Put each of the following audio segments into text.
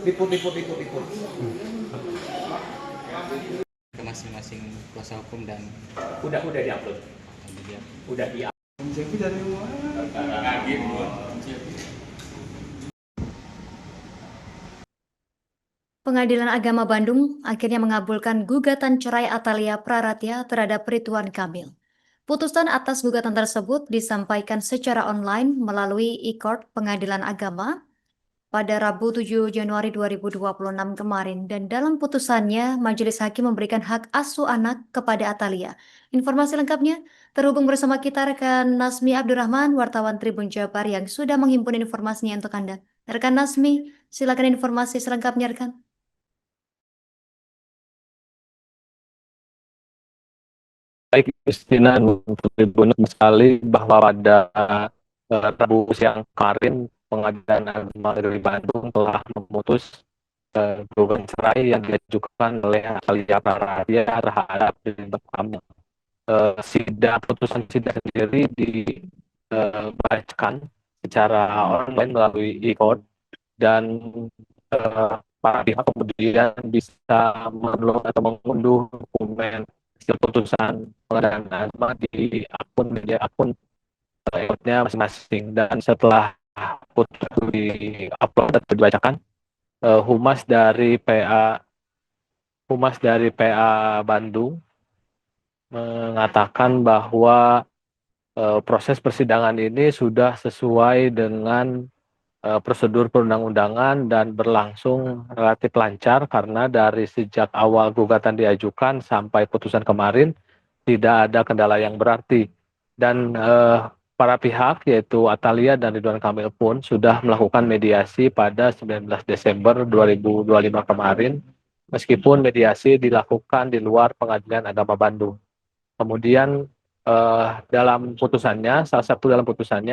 liput. Ke masing-masing kuasa hukum dan Udah diupload. Udah di Jadi dari mana? Pengadilan Agama Bandung akhirnya mengabulkan gugatan cerai Atalia Praratya terhadap Ridwan Kamil. Putusan atas gugatan tersebut disampaikan secara online melalui e-court Pengadilan Agama pada Rabu 7 Januari 2026 kemarin, dan dalam putusannya Majelis Hakim memberikan hak asuh anak kepada Atalia. Informasi lengkapnya terhubung bersama kita rekan Nasmi Abdurrahman, wartawan Tribun Jabar yang sudah menghimpun informasinya untuk Anda. Rekan Nasmi, silakan informasi selengkapnya rekan. Baik, Justina, benar sekali bahwa pada Rabu siang kemarin Pengadilan Agama Negeri Bandung telah memutus gugatan cerai yang diajukan oleh Atalia Praratya terhadap Ridwan Kamil. Putusan sidang sendiri dibacakan secara online melalui e-court, dan para pihak kemudian bisa mendownload atau mengunduh dokumen hasil putusan Pengadilan Agama di akun e-courtnya masing-masing. Dan setelah putusan itu di-upload atau dibacakan, Humas dari PA Bandung mengatakan bahwa proses persidangan ini sudah sesuai dengan prosedur perundang-undangan dan berlangsung relatif lancar, karena dari sejak awal gugatan diajukan sampai putusan kemarin tidak ada kendala yang berarti. Dan para pihak yaitu Atalia dan Ridwan Kamil pun sudah melakukan mediasi pada 19 Desember 2025 kemarin, meskipun mediasi dilakukan di luar Pengadilan Agama Bandung. Kemudian dalam putusannya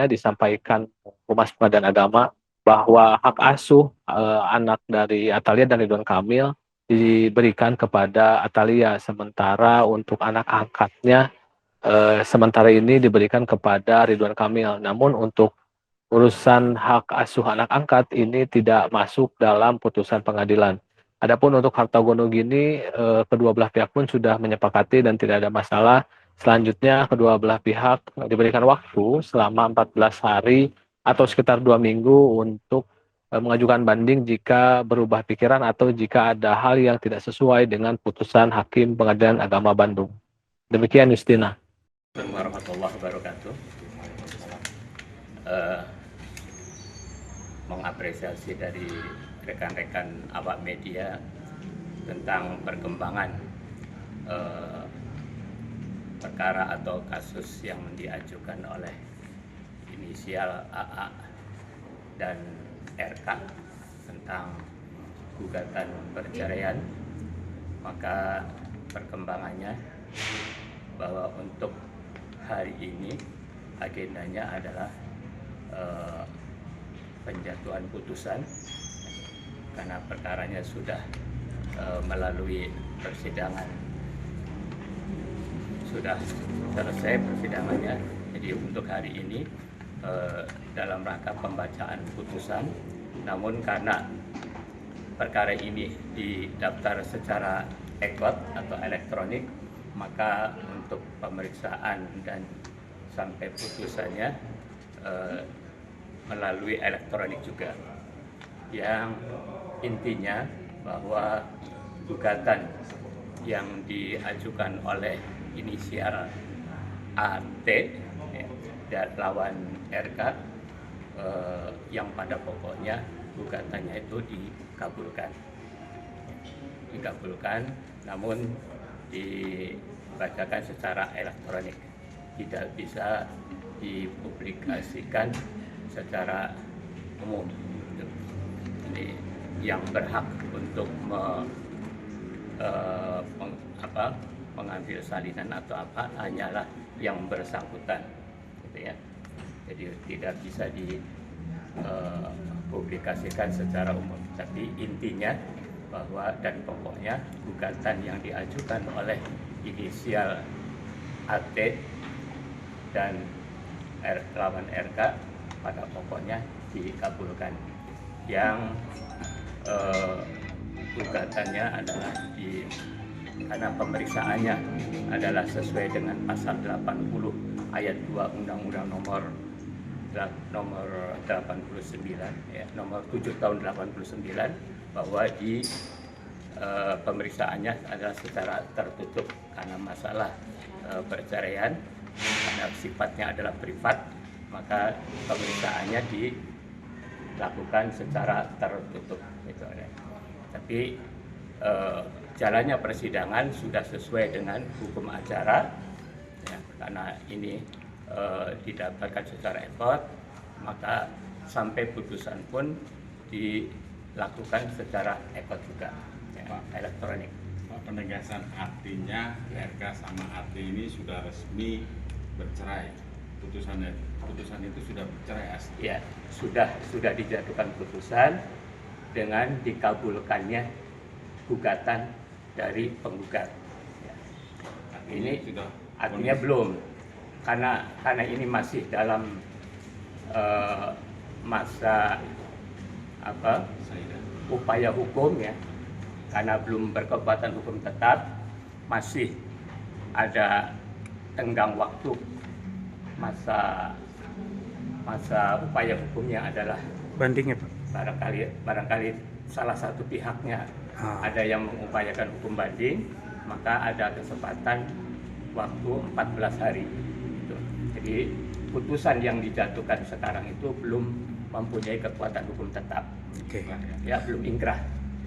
disampaikan Humas Pengadilan Agama bahwa hak asuh anak dari Atalia dan Ridwan Kamil diberikan kepada Atalia, sementara untuk anak angkatnya sementara ini diberikan kepada Ridwan Kamil. Namun untuk urusan hak asuh anak angkat ini tidak masuk dalam putusan pengadilan. Adapun untuk harta gono gini, kedua belah pihak pun sudah menyepakati dan tidak ada masalah. Selanjutnya kedua belah pihak diberikan waktu selama 14 hari atau sekitar 2 minggu untuk mengajukan banding jika berubah pikiran atau jika ada hal yang tidak sesuai dengan putusan Hakim Pengadilan Agama Bandung. Demikian, Justina. warahmatullahi wabarakatuh. Mengapresiasi dari rekan-rekan awak media tentang perkembangan perkara atau kasus yang diajukan oleh inisial AA dan RK tentang gugatan perceraian. Maka perkembangannya bahwa untuk hari ini agendanya adalah penjatuhan putusan, karena perkaranya sudah melalui persidangan, sudah selesai persidangannya. Jadi untuk hari ini dalam rangka pembacaan putusan, namun karena perkara ini didaftar secara e-court atau elektronik, maka untuk pemeriksaan dan sampai putusannya melalui elektronik juga, yang intinya bahwa gugatan yang diajukan oleh inisial AT dan lawan RK yang pada pokoknya gugatannya itu dikabulkan, namun dibacakan secara elektronik, tidak bisa dipublikasikan secara umum. Ini yang berhak untuk mengambil salinan atau apa hanyalah yang bersangkutan, gitu ya. Jadi tidak bisa dipublikasikan secara umum. Tapi intinya bahwa dan pokoknya gugatan yang diajukan oleh inisial AT dan lawan RK pada pokoknya dikabulkan. Yang gugatannya adalah karena pemeriksaannya adalah sesuai dengan pasal 80 ayat 2 Undang-Undang nomor 89 ya, nomor 7 tahun 89, bahwa pemeriksaannya adalah secara tertutup karena masalah perceraian, karena sifatnya adalah privat, maka pemeriksaannya dilakukan secara tertutup gitu ya. Tapi jalannya persidangan sudah sesuai dengan hukum acara ya, karena ini didapatkan secara effort, maka sampai putusan pun dilakukan secara effort juga ya, elektronik. Pak, penegasan artinya RK sama RT ini sudah resmi bercerai. Putusan itu sudah bercerai asli. Ya, sudah dijatuhkan putusan dengan dikabulkannya gugatan dari penggugat. Ya. Ini sudah artinya belum, karena ini masih dalam masa upaya hukum ya, karena belum berkekuatan hukum tetap, masih ada tenggang waktu masa upaya hukumnya adalah bandingnya Pak. barangkali salah satu pihaknya ada yang mengupayakan hukum banding, maka ada kesempatan waktu 14 hari gitu. Jadi putusan yang dijatuhkan sekarang itu belum mempunyai kekuatan hukum tetap. Oke. Ya, belum ingkrah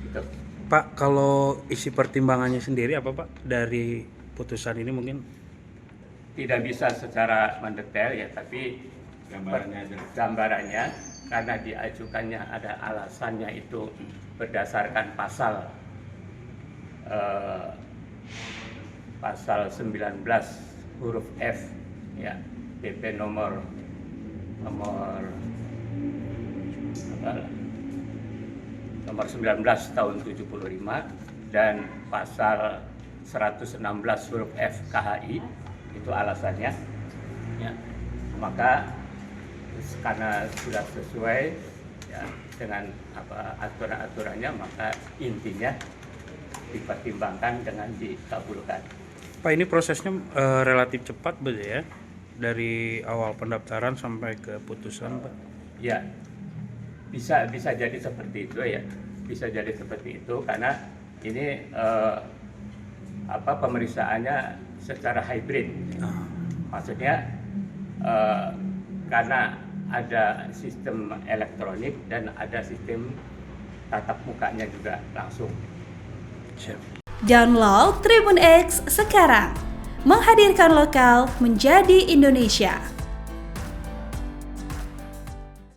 gitu. Pak, kalau isi pertimbangannya sendiri apa Pak dari putusan ini? Mungkin Tidak bisa secara mendetail ya, tapi gambarannya karena diajukannya ada alasannya itu berdasarkan pasal 19 huruf F ya, PP nomor 19 tahun 75 dan pasal 116 huruf F KHI, itu alasannya ya. Maka karena sudah sesuai ya dengan aturan-aturannya, maka intinya dipertimbangkan dengan dikabulkan. Pak, ini prosesnya relatif cepat betul ya, dari awal pendaftaran sampai ke putusan Pak? Ya, bisa jadi seperti itu ya, bisa jadi seperti itu karena ini pemeriksaannya secara hybrid. Maksudnya karena ada sistem elektronik dan ada sistem tatap mukanya juga langsung. Download Tribun X sekarang, menghadirkan lokal menjadi Indonesia.